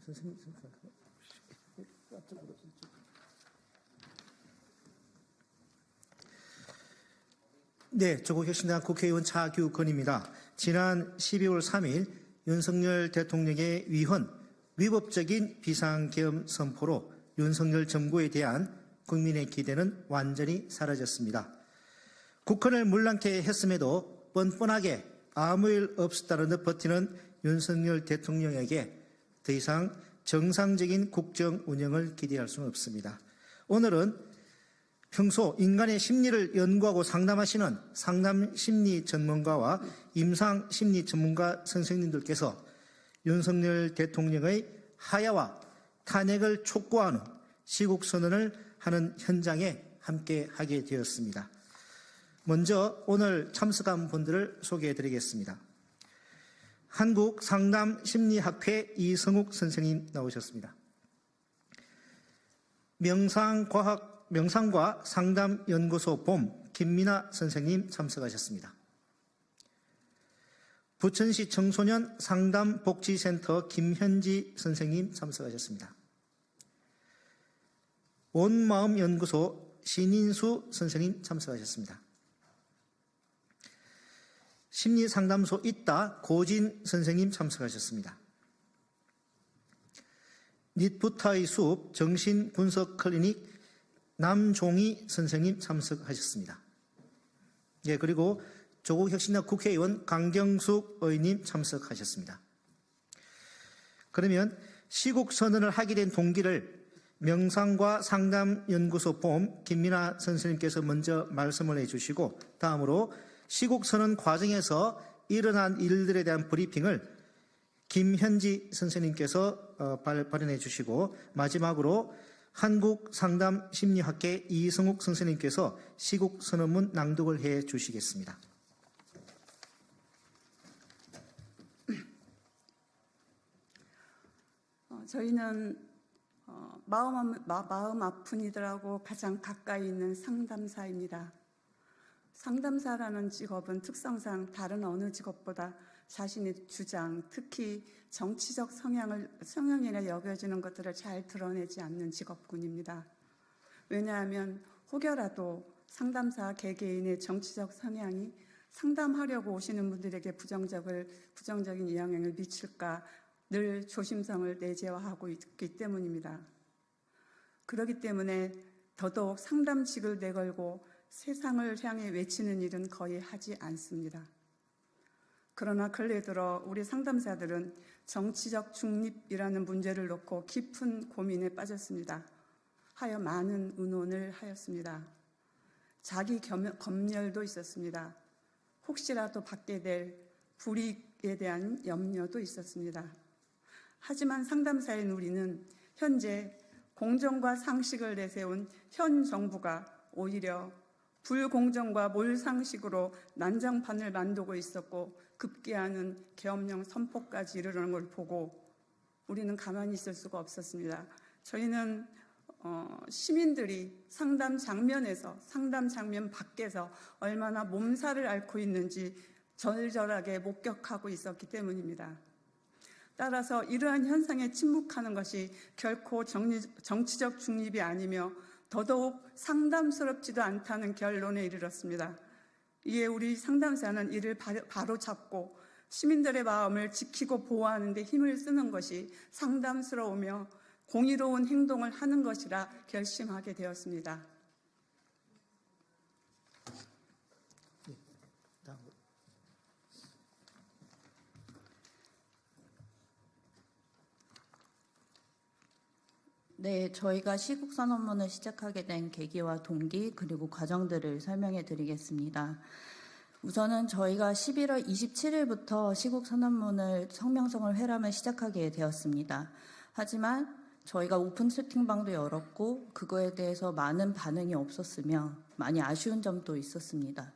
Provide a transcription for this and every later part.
선생님, 네, 조국혁신당 국회의원 차규건입니다. 지난 12월 3일 윤석열 대통령의 위헌, 위법적인 비상계엄 선포로 윤석열 정부에 대한 국민의 기대는 완전히 사라졌습니다. 국헌을 물랑케 했음에도 뻔뻔하게 아무 일 없었다는 듯 버티는 윤석열 대통령에게 더 이상 정상적인 국정 운영을 기대할 수는 없습니다. 오늘은 평소 인간의 심리를 연구하고 상담하시는 상담 심리 전문가와 임상 심리 전문가 선생님들께서 윤석열 대통령의 하야와 탄핵을 촉구하는 시국선언을 하는 현장에 함께 하게 되었습니다. 먼저 오늘 참석한 분들을 소개해 드리겠습니다. 한국상담심리학회 이성욱 선생님 나오셨습니다. 명상과 상담연구소 봄 김민아 선생님 참석하셨습니다. 부천시 청소년 상담복지센터 김현지 선생님 참석하셨습니다. 온마음연구소 신인수 선생님 참석하셨습니다. 심리상담소 있다 고진 선생님 참석하셨습니다. 닛부타의 숲 정신분석클리닉 남종희 선생님 참석하셨습니다. 예, 그리고 조국혁신당 국회의원 강경숙 의원님 참석하셨습니다. 그러면 시국선언을 하게 된 동기를 명상과 상담연구소 봄 김민아 선생님께서 먼저 말씀을 해주시고 다음으로 시국선언 과정에서 일어난 일들에 대한 브리핑을 김현지 선생님께서 발언해 주시고 마지막으로 한국상담심리학회 이성욱 선생님께서 시국선언문 낭독을 해 주시겠습니다. 저희는 마음 아픈 이들하고 가장 가까이 있는 상담사입니다. 상담사라는 직업은 특성상 다른 어느 직업보다 자신의 주장, 특히 정치적 성향이라 여겨지는 것들을 잘 드러내지 않는 직업군입니다. 왜냐하면 혹여라도 상담사 개개인의 정치적 성향이 상담하려고 오시는 분들에게 부정적인 영향을 미칠까 늘 조심성을 내재화하고 있기 때문입니다. 그렇기 때문에 더더욱 상담직을 내걸고 세상을 향해 외치는 일은 거의 하지 않습니다. 그러나 근래 들어 우리 상담사들은 정치적 중립이라는 문제를 놓고 깊은 고민에 빠졌습니다. 하여 많은 의논을 하였습니다. 자기 검열도 있었습니다. 혹시라도 받게 될 불이익에 대한 염려도 있었습니다. 하지만 상담사인 우리는 현재 공정과 상식을 내세운 현 정부가 오히려 불공정과 몰상식으로 난장판을 만들고 있었고 급기야는 계엄령 선포까지 이르는 걸 보고 우리는 가만히 있을 수가 없었습니다. 저희는 시민들이 상담 장면에서 상담 장면 밖에서 얼마나 몸살을 앓고 있는지 절절하게 목격하고 있었기 때문입니다. 따라서 이러한 현상에 침묵하는 것이 결코 정치적 중립이 아니며 더더욱 상담스럽지도 않다는 결론에 이르렀습니다. 이에 우리 상담사는 이를 바로잡고 시민들의 마음을 지키고 보호하는 데 힘을 쓰는 것이 상담스러우며 공의로운 행동을 하는 것이라 결심하게 되었습니다. 네, 저희가 시국선언문을 시작하게 된 계기와 동기 그리고 과정들을 설명해 드리겠습니다. 우선은 저희가 11월 27일부터 시국선언문을 성명성을 회람을 시작하게 되었습니다. 하지만 저희가 오픈 채팅방도 열었고 그거에 대해서 많은 반응이 없었으며 많이 아쉬운 점도 있었습니다.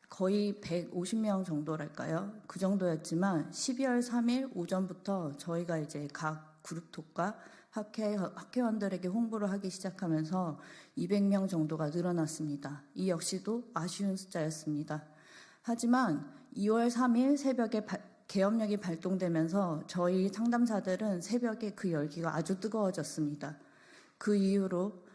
거의 150명 정도랄까요? 그 정도였지만 12월 3일 오전부터 저희가 이제 각 그룹톡과 학회원들에게 홍보를 하기 시작하면서 200명 정도가 늘어났습니다. 이 역시도 아쉬운 숫자였습니다. 하지만 2월 3일 새벽에 계엄력이 발동되면서 저희 상담사들은 새벽에 그 열기가 아주 뜨거워졌습니다. 그 이후로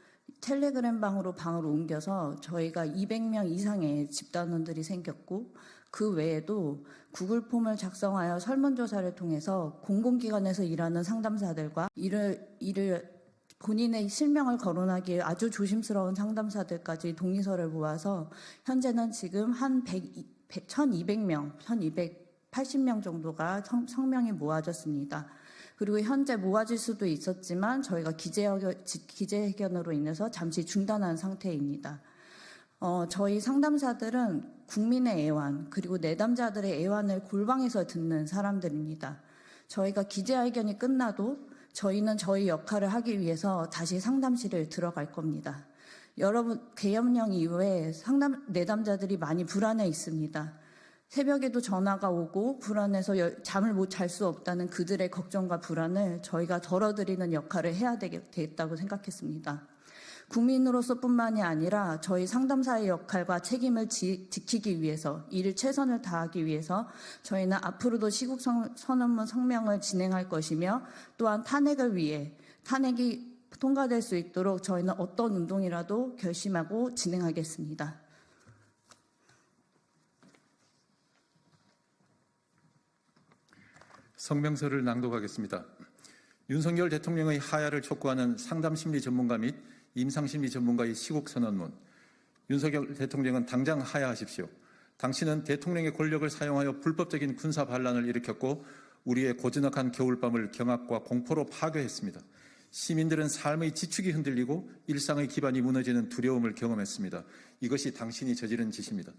텔레그램 방으로 옮겨서 저희가 200명 이상의 집단원들이 생겼고, 그 외에도 구글 폼을 작성하여 설문조사를 통해서 공공기관에서 일하는 상담사들과 이를 본인의 실명을 거론하기에 아주 조심스러운 상담사들까지 동의서를 모아서 현재는 지금 한 1200명, 1280명 정도가 성명이 모아졌습니다. 그리고 현재 모아질 수도 있었지만 저희가 기재회견으로 인해서 잠시 중단한 상태입니다. 저희 상담사들은 국민의 애환 그리고 내담자들의 애환을 골방에서 듣는 사람들입니다. 저희가 기재회견이 끝나도 저희는 저희 역할을 하기 위해서 다시 상담실을 들어갈 겁니다. 여러분, 계엄령 이후에 내담자들이 많이 불안해 있습니다. 새벽에도 전화가 오고 불안해서 잠을 못 잘 수 없다는 그들의 걱정과 불안을 저희가 덜어드리는 역할을 해야 되겠다고 생각했습니다. 국민으로서 뿐만이 아니라 저희 상담사의 역할과 책임을 지키기 위해서, 이를 최선을 다하기 위해서 저희는 앞으로도 시국선언문 성명을 진행할 것이며, 또한 탄핵이 통과될 수 있도록 저희는 어떤 운동이라도 결심하고 진행하겠습니다. 성명서를 낭독하겠습니다. 윤석열 대통령의 하야를 촉구하는 상담심리 전문가 및 임상심리 전문가의 시국선언문. 윤석열 대통령은 당장 하야하십시오. 당신은 대통령의 권력을 사용하여 불법적인 군사 반란을 일으켰고 우리의 고즈넉한 겨울밤을 경악과 공포로 파괴했습니다. 시민들은 삶의 지축이 흔들리고 일상의 기반이 무너지는 두려움을 경험했습니다. 이것이 당신이 저지른 짓입니다.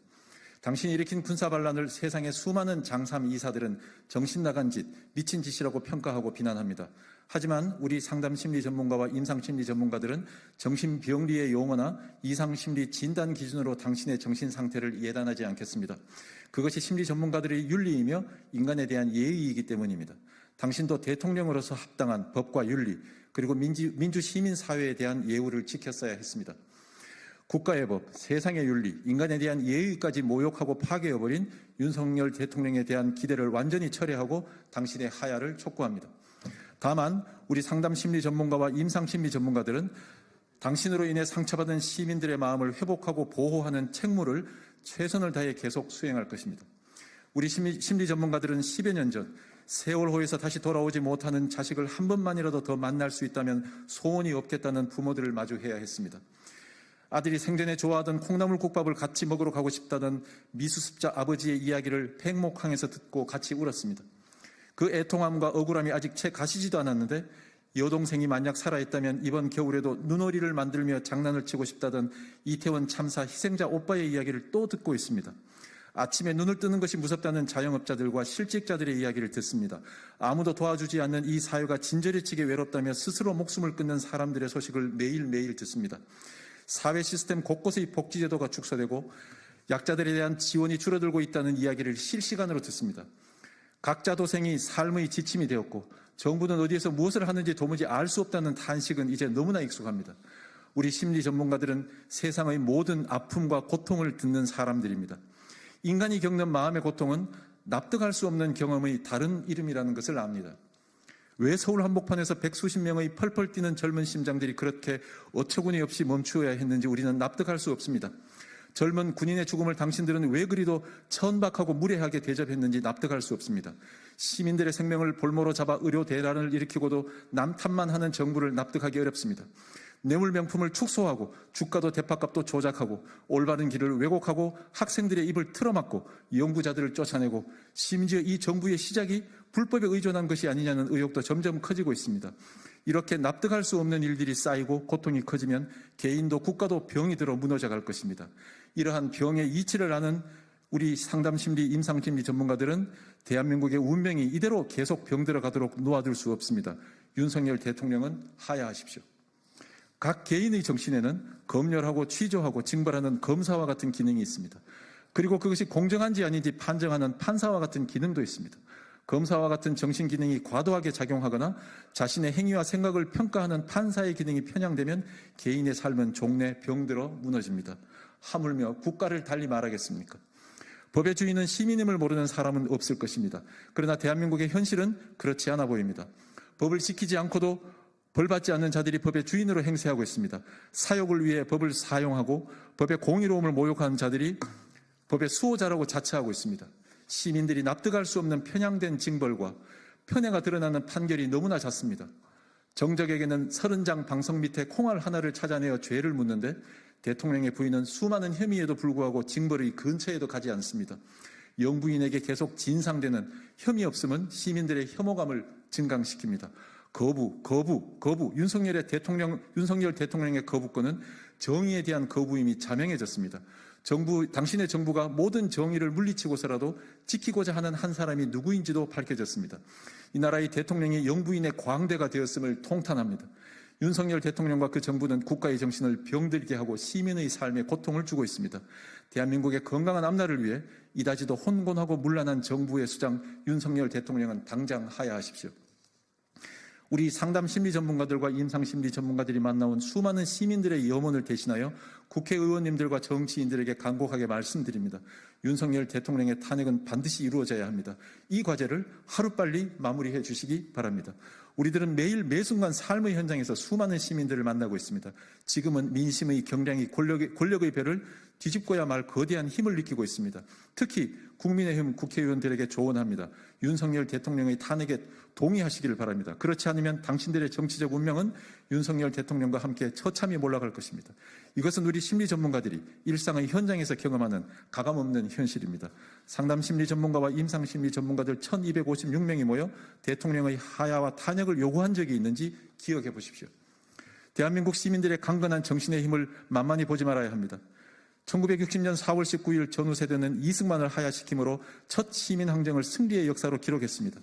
당신이 일으킨 군사 반란을 세상의 수많은 장삼 이사들은 정신 나간 짓, 미친 짓이라고 평가하고 비난합니다. 하지만 우리 상담심리 전문가와 임상심리 전문가들은 정신병리의 용어나 이상심리 진단 기준으로 당신의 정신 상태를 예단하지 않겠습니다. 그것이 심리 전문가들의 윤리이며 인간에 대한 예의이기 때문입니다. 당신도 대통령으로서 합당한 법과 윤리, 그리고 민주시민사회에 대한 예우를 지켰어야 했습니다. 국가의 법, 세상의 윤리, 인간에 대한 예의까지 모욕하고 파괴해버린 윤석열 대통령에 대한 기대를 완전히 철회하고 당신의 하야를 촉구합니다. 다만 우리 상담심리 전문가와 임상심리 전문가들은 당신으로 인해 상처받은 시민들의 마음을 회복하고 보호하는 책무를 최선을 다해 계속 수행할 것입니다. 우리 심리 전문가들은 10여 년 전 세월호에서 다시 돌아오지 못하는 자식을 한 번만이라도 더 만날 수 있다면 소원이 없겠다는 부모들을 마주해야 했습니다. 아들이 생전에 좋아하던 콩나물국밥을 같이 먹으러 가고 싶다던 미수습자 아버지의 이야기를 백목항에서 듣고 같이 울었습니다. 그 애통함과 억울함이 아직 채 가시지도 않았는데 여동생이 만약 살아있다면 이번 겨울에도 눈오리를 만들며 장난을 치고 싶다던 이태원 참사 희생자 오빠의 이야기를 또 듣고 있습니다. 아침에 눈을 뜨는 것이 무섭다는 자영업자들과 실직자들의 이야기를 듣습니다. 아무도 도와주지 않는 이 사회가 진저리치게 외롭다며 스스로 목숨을 끊는 사람들의 소식을 매일매일 듣습니다. 사회 시스템 곳곳의 복지제도가 축소되고 약자들에 대한 지원이 줄어들고 있다는 이야기를 실시간으로 듣습니다. 각자 도생이 삶의 지침이 되었고 정부는 어디에서 무엇을 하는지 도무지 알 수 없다는 탄식은 이제 너무나 익숙합니다. 우리 심리 전문가들은 세상의 모든 아픔과 고통을 듣는 사람들입니다. 인간이 겪는 마음의 고통은 납득할 수 없는 경험의 다른 이름이라는 것을 압니다. 왜 서울 한복판에서 백수십 명의 펄펄 뛰는 젊은 심장들이 그렇게 어처구니 없이 멈추어야 했는지 우리는 납득할 수 없습니다. 젊은 군인의 죽음을 당신들은 왜 그리도 천박하고 무례하게 대접했는지 납득할 수 없습니다. 시민들의 생명을 볼모로 잡아 의료 대란을 일으키고도 남탓만 하는 정부를 납득하기 어렵습니다. 뇌물 명품을 축소하고 주가도 대파값도 조작하고 올바른 길을 왜곡하고 학생들의 입을 틀어막고 연구자들을 쫓아내고 심지어 이 정부의 시작이 불법에 의존한 것이 아니냐는 의혹도 점점 커지고 있습니다. 이렇게 납득할 수 없는 일들이 쌓이고 고통이 커지면 개인도 국가도 병이 들어 무너져갈 것입니다. 이러한 병의 이치를 아는 우리 상담심리, 임상심리 전문가들은 대한민국의 운명이 이대로 계속 병들어 가도록 놓아둘 수 없습니다. 윤석열 대통령은 하야하십시오. 각 개인의 정신에는 검열하고 취조하고 징벌하는 검사와 같은 기능이 있습니다. 그리고 그것이 공정한지 아닌지 판정하는 판사와 같은 기능도 있습니다. 검사와 같은 정신 기능이 과도하게 작용하거나 자신의 행위와 생각을 평가하는 판사의 기능이 편향되면 개인의 삶은 종래 병들어 무너집니다. 하물며 국가를 달리 말하겠습니까? 법의 주인은 시민임을 모르는 사람은 없을 것입니다. 그러나 대한민국의 현실은 그렇지 않아 보입니다. 법을 지키지 않고도 벌받지 않는 자들이 법의 주인으로 행세하고 있습니다. 사욕을 위해 법을 사용하고 법의 공의로움을 모욕하는 자들이 법의 수호자라고 자처하고 있습니다. 시민들이 납득할 수 없는 편향된 징벌과 편애가 드러나는 판결이 너무나 잦습니다. 정적에게는 30장 방석 밑에 콩알 하나를 찾아내어 죄를 묻는데 대통령의 부인은 수많은 혐의에도 불구하고 징벌의 근처에도 가지 않습니다. 영부인에게 계속 진상되는 혐의 없음은 시민들의 혐오감을 증강시킵니다. 거부. 윤석열 대통령의 거부권은 정의에 대한 거부임이 자명해졌습니다. 당신의 정부가 모든 정의를 물리치고서라도 지키고자 하는 한 사람이 누구인지도 밝혀졌습니다. 이 나라의 대통령이 영부인의 광대가 되었음을 통탄합니다. 윤석열 대통령과 그 정부는 국가의 정신을 병들게 하고 시민의 삶에 고통을 주고 있습니다. 대한민국의 건강한 앞날을 위해 이다지도 혼곤하고 문란한 정부의 수장 윤석열 대통령은 당장 하야하십시오. 우리 상담 심리 전문가들과 임상 심리 전문가들이 만나온 수많은 시민들의 염원을 대신하여 국회의원님들과 정치인들에게 간곡하게 말씀드립니다. 윤석열 대통령의 탄핵은 반드시 이루어져야 합니다. 이 과제를 하루빨리 마무리해 주시기 바랍니다. 우리들은 매일 매순간 삶의 현장에서 수많은 시민들을 만나고 있습니다. 지금은 민심의 경량이 권력의 배를 뒤집고야 말 거대한 힘을 느끼고 있습니다. 특히 국민의힘 국회의원들에게 조언합니다. 윤석열 대통령의 탄핵에 동의하시기를 바랍니다. 그렇지 않으면 당신들의 정치적 운명은 윤석열 대통령과 함께 처참히 몰락할 것입니다. 이것은 우리 심리 전문가들이 일상의 현장에서 경험하는 가감없는 현실입니다. 상담 심리 전문가와 임상 심리 전문가들 1256명이 모여 대통령의 하야와 탄핵을 요구한 적이 있는지 기억해 보십시오. 대한민국 시민들의 강건한 정신의 힘을 만만히 보지 말아야 합니다. 1960년 4월 19일 전후 세대는 이승만을 하야시킴으로 첫 시민항쟁을 승리의 역사로 기록했습니다.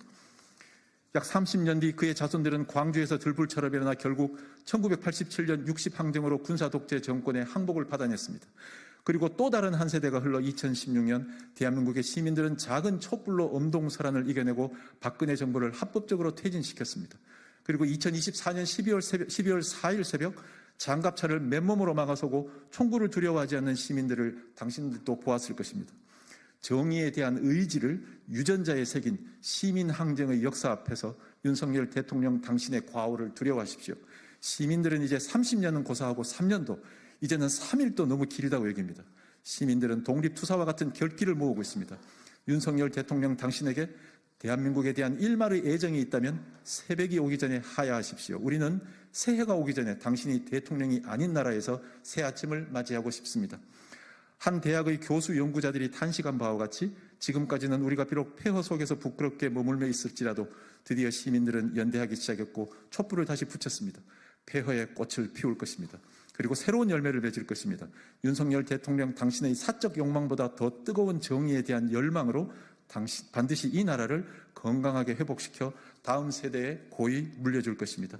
약 30년 뒤 그의 자손들은 광주에서 들불처럼 일어나 결국 1987년 60항쟁으로 군사독재 정권의 항복을 받아냈습니다. 그리고 또 다른 한 세대가 흘러 2016년 대한민국의 시민들은 작은 촛불로 엄동설안을 이겨내고 박근혜 정부를 합법적으로 퇴진시켰습니다. 그리고 2024년 12월 4일 새벽 장갑차를 맨몸으로 막아서고 총구를 두려워하지 않는 시민들을 당신들도 보았을 것입니다. 정의에 대한 의지를 유전자에 새긴 시민항쟁의 역사 앞에서 윤석열 대통령 당신의 과오를 두려워하십시오. 시민들은 이제 30년은 고사하고 3년도, 이제는 3일도 너무 길다고 여깁니다. 시민들은 독립투사와 같은 결기를 모으고 있습니다. 윤석열 대통령 당신에게 대한민국에 대한 일말의 애정이 있다면 새벽이 오기 전에 하야하십시오. 우리는 새해가 오기 전에 당신이 대통령이 아닌 나라에서 새 아침을 맞이하고 싶습니다. 한 대학의 교수 연구자들이 탄식한 바와 같이 지금까지는 우리가 비록 폐허 속에서 부끄럽게 머물며 있을지라도 드디어 시민들은 연대하기 시작했고 촛불을 다시 붙였습니다. 폐허의 꽃을 피울 것입니다. 그리고 새로운 열매를 맺을 것입니다. 윤석열 대통령 당신의 사적 욕망보다 더 뜨거운 정의에 대한 열망으로 반드시 이 나라를 건강하게 회복시켜 다음 세대에 고이 물려줄 것입니다.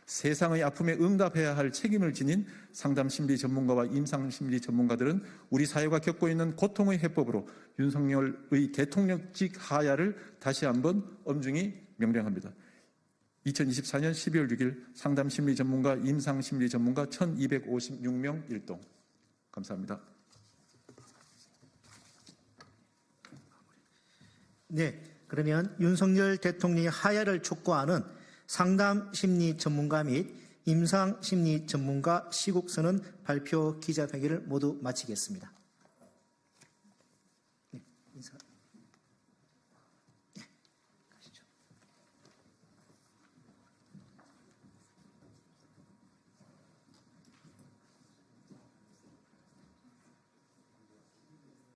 세상의 아픔에 응답해야 할 책임을 지닌 상담심리 전문가와 임상심리 전문가들은 우리 사회가 겪고 있는 고통의 해법으로 윤석열의 대통령직 하야를 다시 한번 엄중히 명령합니다. 2024년 12월 6일 상담심리 전문가, 임상심리 전문가 1256명 일동. 감사합니다. 네, 그러면 윤석열 대통령의 하야를 촉구하는 상담 심리 전문가 및 임상 심리 전문가 시국선언 발표 기자회견을 모두 마치겠습니다. 네, 인사.